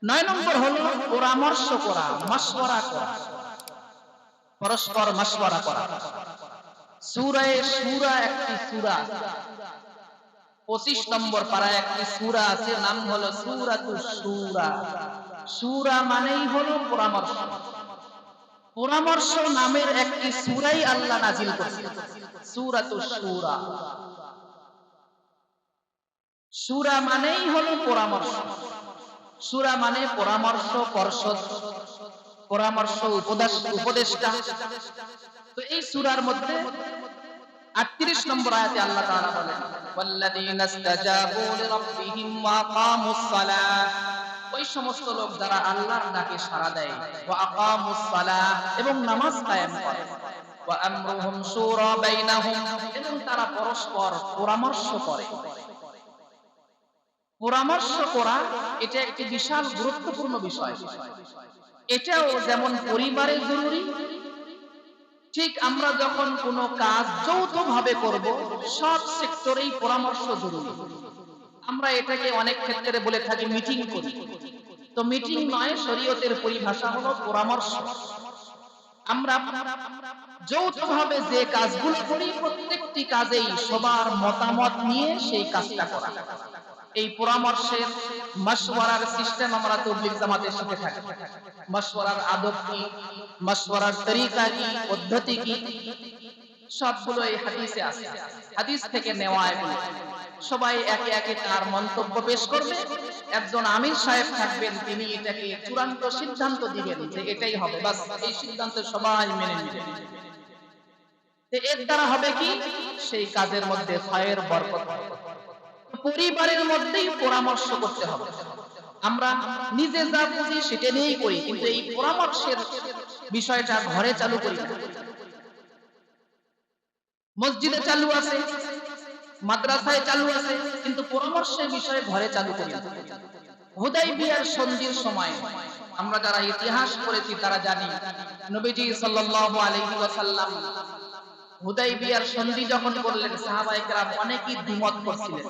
9 নম্বর হলো পরামর্শ করা, মাশওয়ারা করা, পরস্পর মাশওয়ারা করা। সূরা শুরা একটি সূরা, 25 নম্বর পারায় একটি সূরা আছে, নাম হলো সূরাতুশ শুরা। শুরা মানেই হলো পরামর্শ। পরামর্শ নামের একটি সূরাই আল্লাহ নাজিল করেছেন, সূরাতুশ শুরা। শুরা মানেই হলো পরামর্শ। শুরা মানে পরামর্শ পর্ষদ, পরামর্শ উপদেষ্টা। তো এই সূরার মধ্যে 38 নম্বর আয়াতে আল্লাহ তাআলা বলেন, ওয়াল্লাযীনা ইসতাজাবু লিরাব্বিহিম ওয়া আকামুস সালাহ, ওই সমস্ত লোক যারা আল্লাহর ডাকে সাড়া দেয়, ওয়া আকামুস সালাহ, এবং নামাজ কায়েম করে, ওয়া আমরুহুম শুরা বাইনাহুম, এবং তারা পরস্পর পরামর্শ করে। পরামর্শ করা এটা একটি বিশাল গুরুত্বপূর্ণ বিষয়। এটাও যেমন পরিবারে জরুরি, ঠিক আমরা যখন কোনো কাজ যৌথভাবে করব, সব সেক্টরেই পরামর্শ জরুরি। আমরা এটাকে অনেক ক্ষেত্রে বলে থাকি মিটিং করি, তো মিটিং নয়, শরীয়তের পরিভাষা হলো পরামর্শ। আমরা যৌথভাবে যে কাজগুলো করি, প্রত্যেকটি কাজেই সবার মতামত নিয়ে সেই কাজটা করা। এই পরামর্শের মাশওয়ারার সিস্টেম আমরা তাবলীগ জামাতে শিখে থাকি। মাশওয়ারার আদব কি, মাশওয়ারার তরিকা কি, পদ্ধতি কি, সবগুলো এই হাদিসে আছে। হাদিস থেকে নেওয়া এগুলো। সবাই একে একে তার মন্তব্য পেশ করবে। একজন আমির সাহেব থাকবেন, তিনি এটাকে চূড়ান্ত সিদ্ধান্ত দিবেন যে এটাই হবে, বাস এই সিদ্ধান্ত সবাই মেনে নেবেন। এর দ্বারা হবে কি, সেই কাজের মধ্যে খায়ের বরকত হবে। পরিবারের মধ্যেই পরামর্শ করতে হবে। আমরা নিজে যা বুঝি সেটা নিয়েই করি, কিন্তু এই পরামর্শের বিষয়টা ঘরে চালু করি না। মসজিদে চালু আছে, মাদ্রাসায় চালু আছে, কিন্তু পরামর্শের বিষয়ে ঘরে চালু করি না। হুদাইবিয়ার সন্ধির সময় আমরা যারা ইতিহাস পড়েছি তারা জানি, নবীজি সাল্লাল্লাহু আলাইহি ওয়াসাল্লাম হুদাইবিয়ার সন্ধি যখন করলেন, সাহাবায়ে কেরাম অনেকেই দ্বিমত করছিলেন।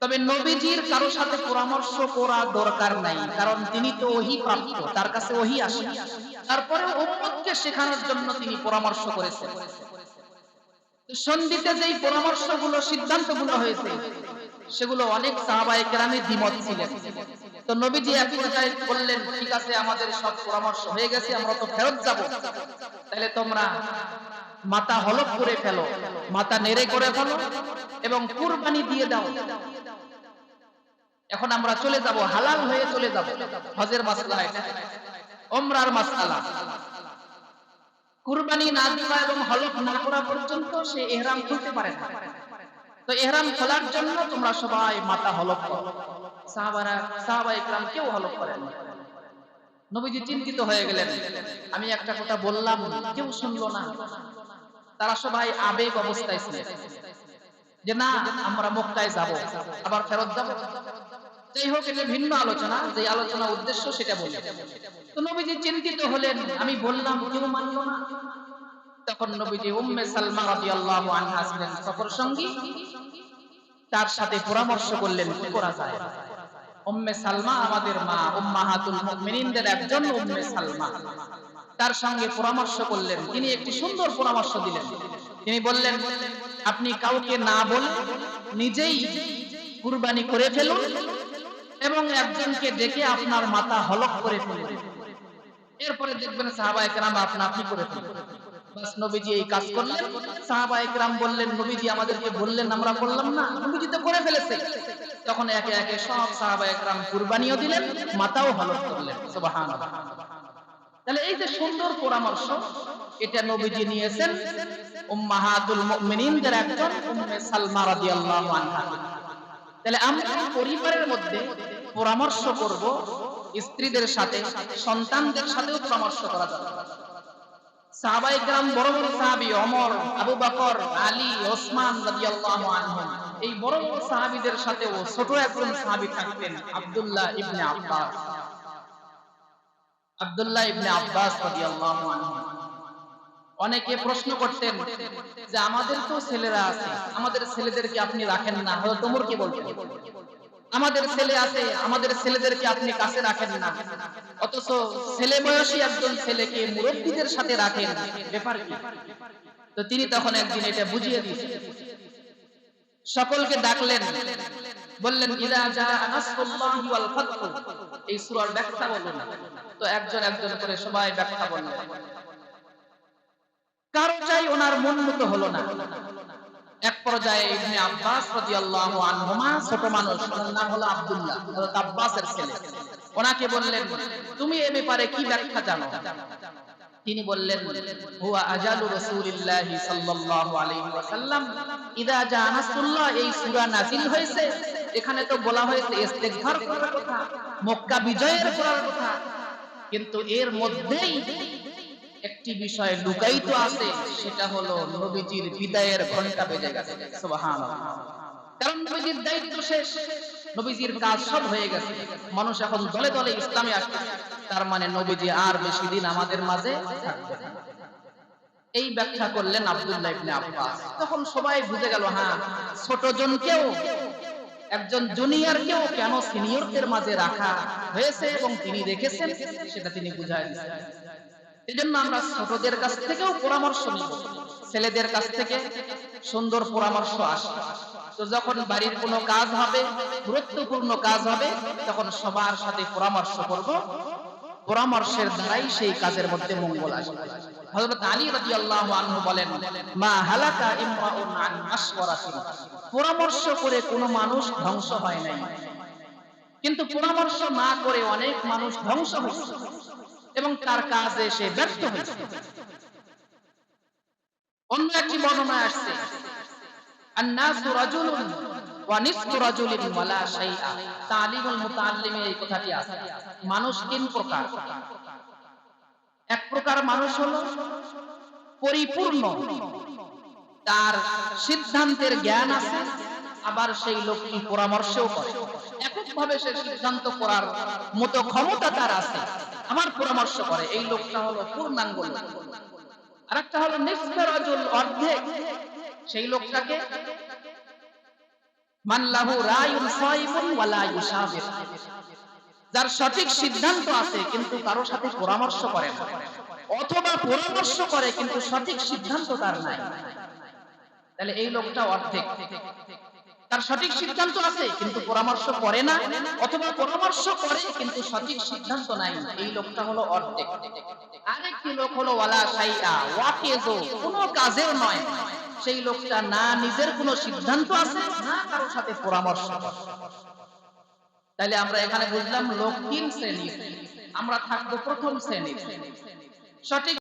তবে নবীজির কারো সাথে পরামর্শ করা দরকার নাই, কারণ তিনি তো ওহী প্রাপ্ত, তার কাছে ওহী আসে। তারপরে উম্মতকে শেখানোর জন্য তিনি পরামর্শ করেছেন। সন্ধিতে যেই পরামর্শগুলো, সিদ্ধান্তগুলো হয়েছে, সেগুলো অনেক সাহাবায়ে কেরামের দ্বিমত ছিলেন। তো নবীজি এক পর্যায়ে বললেন, ঠিক আছে, আমাদের সব পরামর্শ হয়ে গেছে, আমরা তো ফেরত যাব, তাহলে তোমরা মাথা হলক করে ফেলো, মাথা নেড়ে করে ফেলো এবং কুরবানি দিয়ে দাও। এখন আমরা চলে যাব, হালাল হয়ে চলে যাব। হজের মাসআলা এটা, উমরার মাসআলা। কুরবানি না দেওয়া এবং হলক না করা পর্যন্ত সে ইহরাম খুলতে পারে না। তো ইহরাম খোলার জন্য তোমরা সবাই মাথা হলক করো। সাহাবায়ে কেরাম কেউ হলক করেন না। নবীজি চিন্তিত হয়ে গেলেন, আমি একটা কথা বললাম, কেউ শুনলো না। তারা সবাই আবেগ অবস্থায় ছিলেন যে না, আমরা মক্কায় যাব, আবার ফেরত যাব। যাই হোক, এটা ভিন্ন আলোচনা, যে আলোচনা উদ্দেশ্য সেটা বলি। তো নবীজি চিন্তিত হলেন, আমি বললাম, কেউ মানলো না। তখন নবীজি উম্মে সালমা রাদিয়াল্লাহু আনহা ছিলেন সফর সঙ্গী, তার সাথে পরামর্শ করলেন কি করা যায়। উম্মে সালমা আমাদের মা, উম্মাহাতুল মুমিনিনদের একজন উম্মে সালমা, তার সঙ্গে পরামর্শ করলেন। তিনি একটি সুন্দর পরামর্শ দিলেন। তিনি বললেন, আপনি কাউকে না বলে নিজেই কুরবানি করে ফেলুন এবং একজনকে ডেকে আপনার মাথা হলক করে ফেলুন। এরপরে দেখবেন সাহাবায়ে কেরাম আপনা আপনি করে ফেলবেন। বাস নবীজি এই কাজ করলেন। সাহাবায়ে কেরাম বললেন, নবীজি আমাদেরকে বললেন, আমরা করলাম না, নবীজি তো করে ফেলেছে। তখন একে একে সব সাহাবায়ে কেরাম কুরবানিও দিলেন, মাথাও হলক করলেন। সুবহানাল্লাহ। তাহলে এই যে সুন্দর পরামর্শ, এটা নবীজি নিয়েছেন উম্মাহাতুল মুমিনিনদের একজন উম্মে সালমা রাদিয়াল্লাহু আনহা। তাহলে আমরা পরিবারের মধ্যে পরামর্শ করব, স্ত্রীদের সাথে, সন্তানদের সাথেও পরামর্শ করা দরকার। সাহাবায়ে কেরাম বড় বড় সাহাবী, ওমর, আবু বকর, আলী, ওসমান রাদিয়াল্লাহু আনহুম, এই বড় বড় সাহাবীদের সাথেও ছোট একজন সাহাবী থাকতেন, আব্দুল্লাহ ইবনে আব্বাস। আব্দুল্লাহ ইবনে আব্বাস রাদিয়াল্লাহু আনহু। অনেকে প্রশ্ন করতেন যে আমাদের তো ছেলেরা আছে, আমাদের ছেলেদেরকে আপনি রাখেন না, হযরত ওমর কি বলতেন, আমাদের ছেলে আছে, আমাদের ছেলেদেরকে আপনি কাছে রাখেন না, অথচ ছেলে বয়সী একজন ছেলেকে মুরব্বীদের সাথে রাখেন, ব্যাপার কি? তো তিনি তখন একদিন এটা বুঝিয়ে দিয়েছেন, সকলকে ডাকলেন, বললেন ইযা জাআ নাসরুল্লাহি ওয়াল ফাতহ, এই সূরার ব্যাখ্যা বলুন। তো একজন একজন করে সবাই ব্যাখ্যা বললেন। কারো চাই ওনার মন মতো হলো না। এক পর্যায়ে ইবনে আব্বাস রাদিয়াল্লাহু আনহুমা, ছোট মানুষ, ওনার নাম হলো আব্দুল্লাহ, হযরত আব্বাসের ছেলে, ওনাকে বললেন তুমি এ ব্যাপারে কি ব্যাখ্যা জানো? তিনি বললেন হুয়া আজালু রাসূলিল্লাহি সাল্লাল্লাহু আলাইহি ওয়াসাল্লাম ইযা জাআ নাসরুল্লাহ, এই সূরা নাযিল হয়েছে, এখানে তো বলা হয়েছে ইস্তিগফার করার কথা, মক্কা বিজয়ের করার কথা, কিন্তু এর মধ্যেই একটি বিষয় লুকায়িত আছে, সেটা হলো নবীজির বিদায়ের ঘন্টা বেজে গেছে। সুবহানাল্লাহ। কারণ নবীজির দায়িত্ব শেষ, নবীজির কাজ সব হয়ে গেছে, মানুষ এখন দলে দলে ইসলামে আসছে, তার মানে নবীজি আর বেশি দিন আমাদের মাঝে থাকবে না। এই ব্যাখ্যা করলেন আব্দুল্লাহ ইবনে আব্বাস। তখন সবাই বুঝে গেল, হ্যাঁ, ছোট জনকেও, একজন জুনিয়রকেও কেন সিনিয়রদের মাঝে রাখা হয়েছে এবং তিনি রেখেছেন, সেটা তিনি বুঝায় দিয়েছেন। এজন্য আমরা ছোটদের কাছ থেকেও পরামর্শ নিব, ছেলেদের কাছ থেকে সুন্দর পরামর্শ আসে। তো যখন বাড়ির কোনো কাজ হবে, গুরুত্বপূর্ণ কাজ হবে, তখন সবার সাথে পরামর্শ করব, পরামর্শের দ্বারাই সেই কাজের মধ্যে মঙ্গল আসবে। হযরত আলী রাদিয়াল্লাহু আনহু বলেন, মা হালাকা ইমরাউন আন মাশওয়ারাতিন, পরামর্শ করে কোনো মানুষ ধ্বংস হয় নাই, কিন্তু পরামর্শ না করে অনেক মানুষ ধ্বংস হয়েছে এবং তার কাজে সে ব্যর্থ হয়েছে। অন্য একটি বর্ণনায় আসছে, আন-নাসু রাজুলুন ওয়া নিসফু রাজুলিন ওয়ালা শাইআ, তালিমুল মুতাআল্লিমে এই কথাটি আছে। মানুষ তিন প্রকার। এক প্রকার মানুষ হলো পরিপূর্ণ, তার সিদ্ধান্তের জ্ঞান আছে, আবার সেই লোকটি পরামর্শও করে, এককভাবে সে সিদ্ধান্ত করার মতো ক্ষমতা তার আছে, আমার পরামর্শ করে, এই লোকটা হলো পূর্ণাঙ্গ লোক। আরেকটা হলো নিসফু রাজুল, অর্ধেক, সেই লোকটাকে মান লাহু রায়ুন সাইবুন ওয়া লা ইউশাবির, যার সঠিক সিদ্ধান্ত আছে কিন্তু কারো সাথে পরামর্শ করে না, অথবা পরামর্শ করে কিন্তু সঠিক সিদ্ধান্ত তার নাই, তাহলে এই লোকটা অর্ধেক। তার সঠিক সিদ্ধান্ত আছে কিন্তু পরামর্শ করে না, অথবা পরামর্শ করে কিন্তু সঠিক সিদ্ধান্ত নাই, এই লোকটা হলো অর্ধেক। আরেকটি লোক হলো ওয়ালা শাইআ, ওয়াকিজু, কোনো কাজের নয়, সেই লোকটা না নিজের কোনো সিদ্ধান্ত আছে, না কারোর সাথে পরামর্শ। তাহলে আমরা এখানে বুঝলাম লোক তিন শ্রেণীর, আমরা থাকবো প্রথম শ্রেণীর। সঠিক